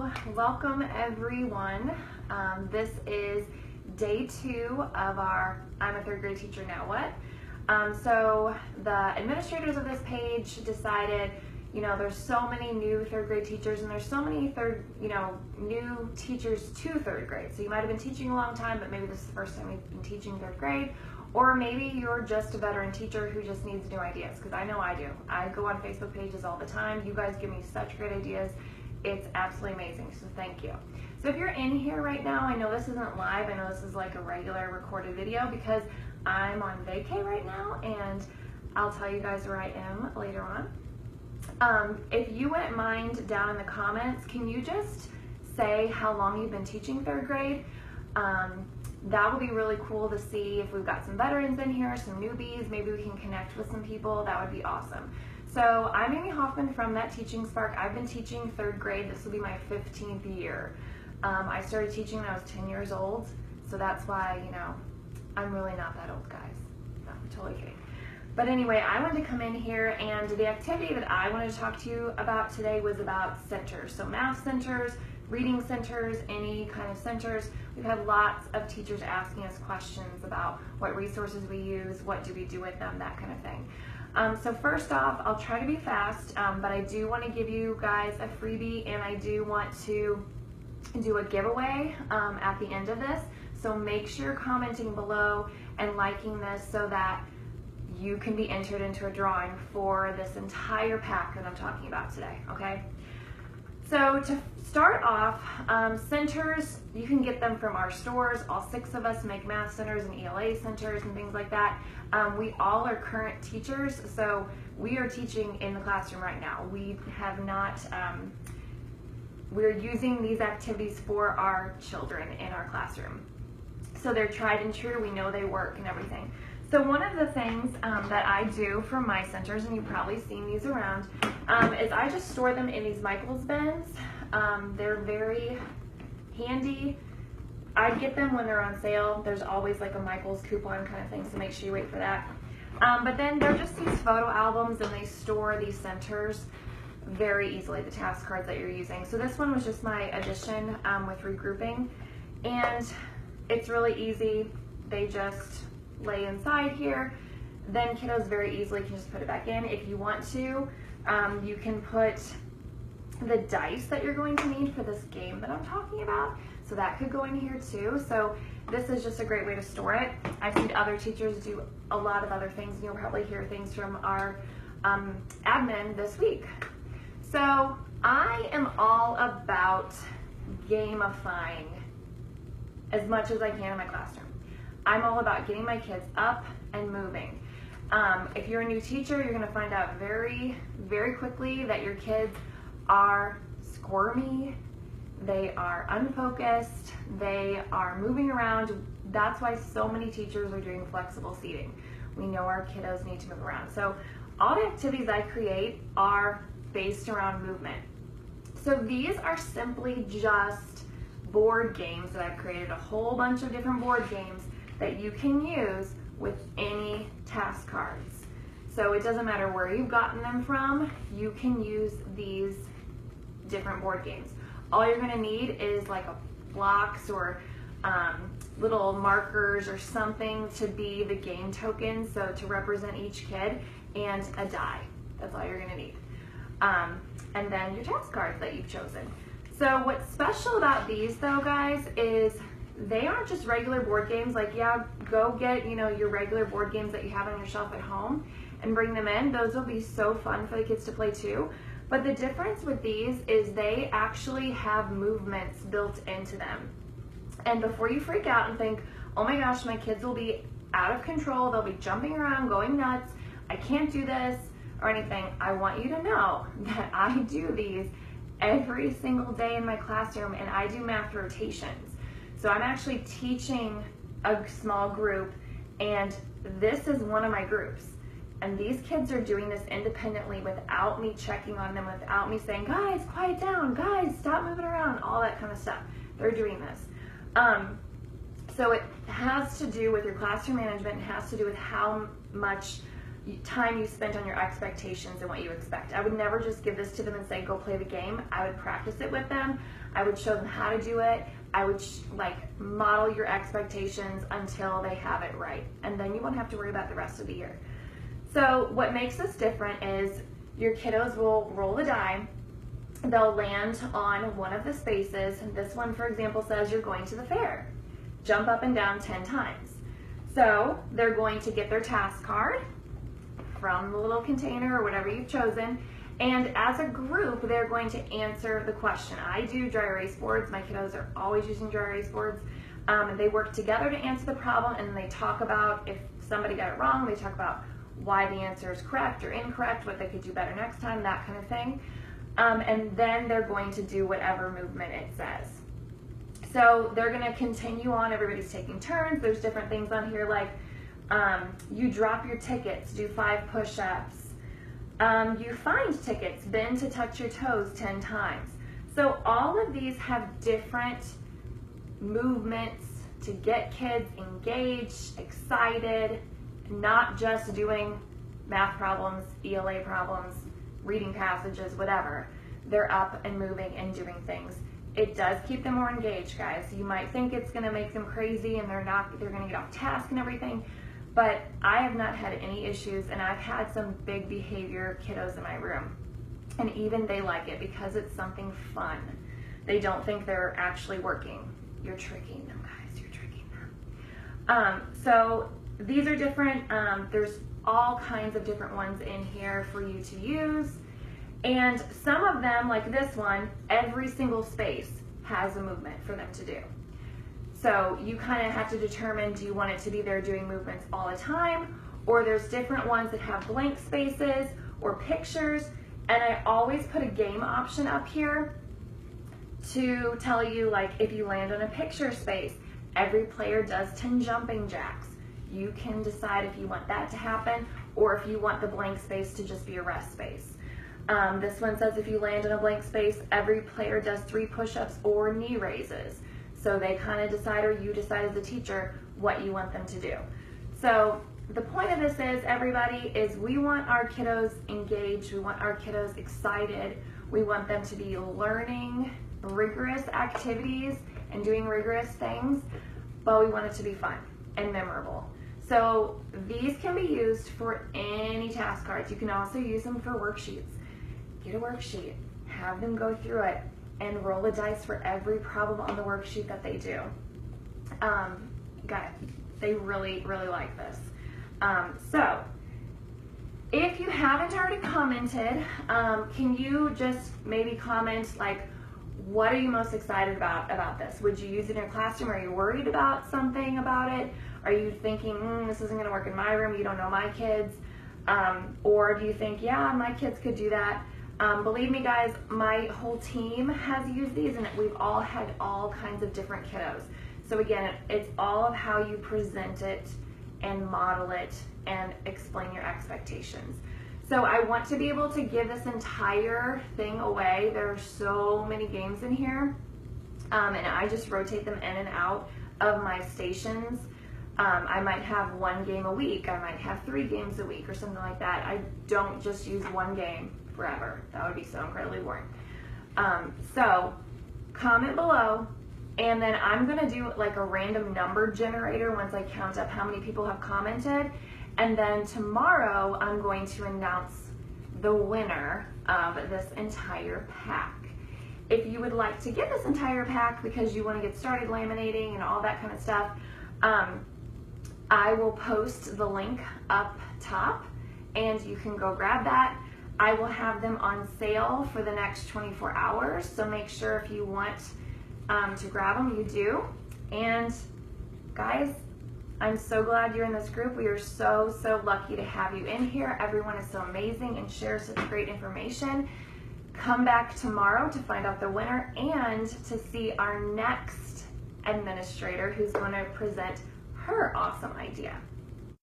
So welcome everyone. This is day 2 of our I'm a third grade teacher now what. So the administrators of this page decided, there's so many new third grade teachers and there's so many new teachers to third grade. So you might have been teaching a long time, but maybe this is the first time you've been teaching third grade. Or maybe you're just a veteran teacher who just needs new ideas, because I know I do. I go on Facebook pages all the time. You guys give me such great ideas. It's absolutely amazing, so thank you. So if you're in here right now, I know this isn't live. I know this is like a regular recorded video because I'm on vacay right now, and I'll tell you guys where I am later on. If you wouldn't mind, down in the comments, can you just say how long you've been teaching third grade? That would be really cool to see if we've got some veterans in here, some newbies, maybe we can connect with some people. That would be awesome. So I'm Amy Hoffman from That Teaching Spark. I've been teaching third grade. This will be my 15th year. I started teaching when I was 10 years old, so that's why, I'm really not that old, guys. No, I'm totally kidding. But anyway, I wanted to come in here, and the activity that I wanted to talk to you about today was about centers. So math centers, reading centers, any kind of centers. We've had lots of teachers asking us questions about what resources we use, what do we do with them, that kind of thing. So first off, I'll try to be fast, but I do want to give you guys a freebie, and I do want to do a giveaway at the end of this. So make sure you're commenting below and liking this so that you can be entered into a drawing for this entire pack that I'm talking about today, okay? So to start off, centers, you can get them from our stores. All 6 of us make math centers and ELA centers and things like that. We all are current teachers, so we are teaching in the classroom right now. We have not, we're using these activities for our children in our classroom. So they're tried and true, we know they work and everything. So one of the things that I do for my centers, and you've probably seen these around, is I just store them in these Michaels bins. They're very handy. I get them when they're on sale. There's always like a Michaels coupon kind of thing, so make sure you wait for that. But then they're just these photo albums, and they store these centers very easily, the task cards that you're using. So this one was just my addition with regrouping, and it's really easy. They just lay inside here. Then kiddos very easily can just put it back in. If you want to, you can put the dice that you're going to need for this game that I'm talking about. So that could go in here too. So this is just a great way to store it. I've seen other teachers do a lot of other things, and you'll probably hear things from our admin this week. So I am all about gamifying as much as I can in my classroom. I'm all about getting my kids up and moving. If you're a new teacher, you're gonna find out very, very quickly that your kids are squirmy, they are unfocused, they are moving around. That's why so many teachers are doing flexible seating. We know our kiddos need to move around. So all the activities I create are based around movement. So these are simply just board games that I've created, a whole bunch of different board games that you can use with any task cards. So it doesn't matter where you've gotten them from, you can use these different board games. All you're gonna need is like blocks or little markers or something to be the game tokens, so to represent each kid, and a die. That's all you're gonna need. And then your task cards that you've chosen. So what's special about these though, guys, is they aren't just regular board games. Like, yeah, go get, your regular board games that you have on your shelf at home and bring them in. Those will be so fun for the kids to play too. But the difference with these is they actually have movements built into them. And before you freak out and think, oh my gosh, my kids will be out of control, they'll be jumping around, going nuts, I can't do this, or anything, I want you to know that I do these every single day in my classroom, and I do math rotations. So I'm actually teaching a small group, and this is one of my groups. And these kids are doing this independently without me checking on them, without me saying, guys, quiet down, guys, stop moving around, all that kind of stuff. They're doing this. So it has to do with your classroom management. It has to do with how much time you spent on your expectations and what you expect. I would never just give this to them and say, go play the game. I would practice it with them. I would show them how to do it. I would model your expectations until they have it right. And then you won't have to worry about the rest of the year. So what makes this different is your kiddos will roll the die. They'll land on one of the spaces. And this one, for example, says you're going to the fair. Jump up and down 10 times. So they're going to get their task card from the little container or whatever you've chosen, and as a group they're going to answer the question. I do dry erase boards. My kiddos are always using dry erase boards, and they work together to answer the problem, and they talk about if somebody got it wrong, they talk about why the answer is correct or incorrect, what they could do better next time, that kind of thing, and then they're going to do whatever movement it says. So they're going to continue on. Everybody's taking turns. There's different things on here like you drop your tickets, do 5 push-ups. You find tickets, bend to touch your toes 10 times. So all of these have different movements to get kids engaged, excited, not just doing math problems, ELA problems, reading passages, whatever. They're up and moving and doing things. It does keep them more engaged, guys. You might think it's going to make them crazy and they're going to get off task and everything, but I have not had any issues, and I've had some big behavior kiddos in my room, and even they like it because it's something fun. They don't think they're actually working. You're tricking them, guys. You're tricking them. So these are different. There's all kinds of different ones in here for you to use. And some of them, like this one, every single space has a movement for them to do. So you kind of have to determine, do you want it to be there doing movements all the time, or there's different ones that have blank spaces or pictures. And I always put a game option up here to tell you, like, if you land on a picture space, every player does 10 jumping jacks. You can decide if you want that to happen or if you want the blank space to just be a rest space. This one says if you land in a blank space, every player does 3 push-ups or knee raises. So they kind of decide, or you decide as a teacher, what you want them to do. So the point of this is, everybody, is we want our kiddos engaged. We want our kiddos excited. We want them to be learning rigorous activities and doing rigorous things, but we want it to be fun and memorable. So these can be used for any task cards. You can also use them for worksheets. Get a worksheet, have them go through it, and roll a dice for every problem on the worksheet that they do. They really, really like this. So if you haven't already commented, can you just maybe comment, like, what are you most excited about this? Would you use it in your classroom? Are you worried about something about it? Are you thinking, this isn't going to work in my room, you don't know my kids? Or do you think, yeah, my kids could do that? Believe me, guys, my whole team has used these, and we've all had all kinds of different kiddos. So again, it's all of how you present it and model it and explain your expectations. So I want to be able to give this entire thing away. There are so many games in here, and I just rotate them in and out of my stations. I might have 1 game a week. I might have 3 games a week or something like that. I don't just use 1 game forever. That would be so incredibly boring. So comment below, and then I'm going to do like a random number generator once I count up how many people have commented. And then tomorrow I'm going to announce the winner of this entire pack. If you would like to get this entire pack because you want to get started laminating and all that kind of stuff, I will post the link up top and you can go grab that. I will have them on sale for the next 24 hours, so make sure if you want to grab them, you do. And guys, I'm so glad you're in this group. We are so, so lucky to have you in here. Everyone is so amazing and shares such great information. Come back tomorrow to find out the winner and to see our next administrator who's going to present her awesome idea.